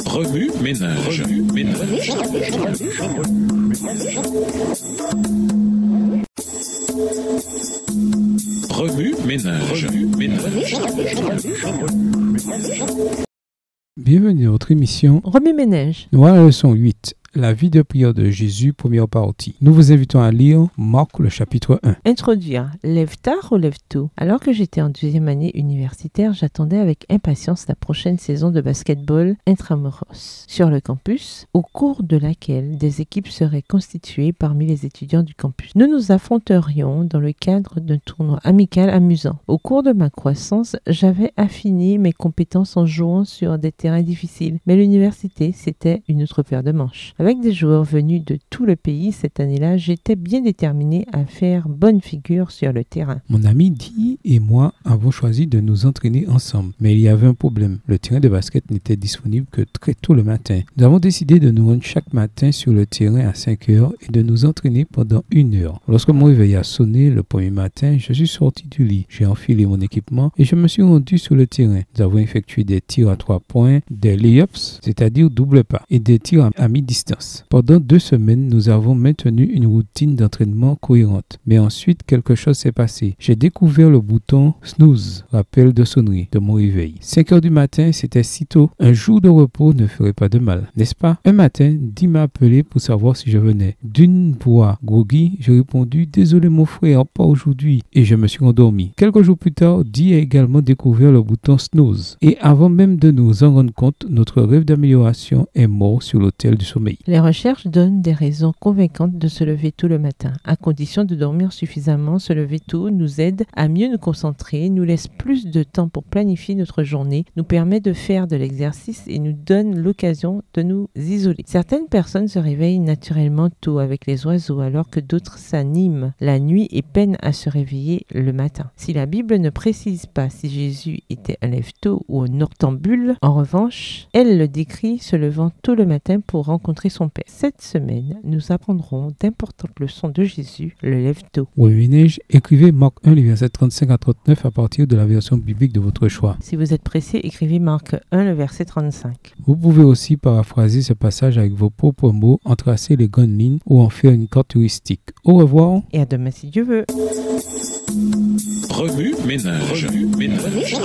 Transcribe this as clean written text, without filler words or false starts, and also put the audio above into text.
Remue ménage. Remue ménage. Bienvenue à votre émission Remue ménage. Nous à la leçon 8. La vie de prière de Jésus, première partie. Nous vous invitons à lire Marc, le chapitre 1. Introduire. Lève tard ou lève tôt? Alors que j'étais en deuxième année universitaire, j'attendais avec impatience la prochaine saison de basketball intramuros sur le campus, au cours de laquelle des équipes seraient constituées parmi les étudiants du campus. Nous nous affronterions dans le cadre d'un tournoi amical amusant. Au cours de ma croissance, j'avais affiné mes compétences en jouant sur des terrains difficiles, mais l'université, c'était une autre paire de manches. Avec des joueurs venus de tout le pays cette année-là, j'étais bien déterminé à faire bonne figure sur le terrain. Mon ami Di et moi avons choisi de nous entraîner ensemble, mais il y avait un problème. Le terrain de basket n'était disponible que très tôt le matin. Nous avons décidé de nous rendre chaque matin sur le terrain à 5 heures et de nous entraîner pendant 1 heure. Lorsque mon réveil a sonné le premier matin, je suis sorti du lit. J'ai enfilé mon équipement et je me suis rendu sur le terrain. Nous avons effectué des tirs à 3 points, des lay-ups, c'est-à-dire double pas, et des tirs à mi-distance. Pendant 2 semaines, nous avons maintenu une routine d'entraînement cohérente. Mais ensuite, quelque chose s'est passé. J'ai découvert le bouton snooze, rappel de sonnerie, de mon réveil. 5 heures du matin, c'était si tôt. Un jour de repos ne ferait pas de mal, n'est-ce pas? Un matin, Di m'a appelé pour savoir si je venais. D'une voix groggy, j'ai répondu « Désolé mon frère, pas aujourd'hui » et je me suis endormi. Quelques jours plus tard, Di a également découvert le bouton snooze. Et avant même de nous en rendre compte, notre rêve d'amélioration est mort sur l'autel du sommeil. Les recherches donnent des raisons convaincantes de se lever tôt le matin. À condition de dormir suffisamment, se lever tôt nous aide à mieux nous concentrer, nous laisse plus de temps pour planifier notre journée, nous permet de faire de l'exercice et nous donne l'occasion de nous isoler. Certaines personnes se réveillent naturellement tôt avec les oiseaux alors que d'autres s'animent la nuit et peinent à se réveiller le matin. Si la Bible ne précise pas si Jésus était un lève-tôt ou un noctambule, en revanche, elle le décrit se levant tôt le matin pour rencontrer son Père. Cette semaine, nous apprendrons d'importantes leçons de Jésus, le lève-tôt. Oui, écrivez Marc 1, les versets 35 à 39 à partir de la version biblique de votre choix. Si vous êtes pressé, écrivez Marc 1, le verset 35. Vous pouvez aussi paraphraser ce passage avec vos propres mots, en tracer les grandes lignes ou en faire une carte touristique. Au revoir. Et à demain si Dieu veut. Remue ménage. Remue ménage.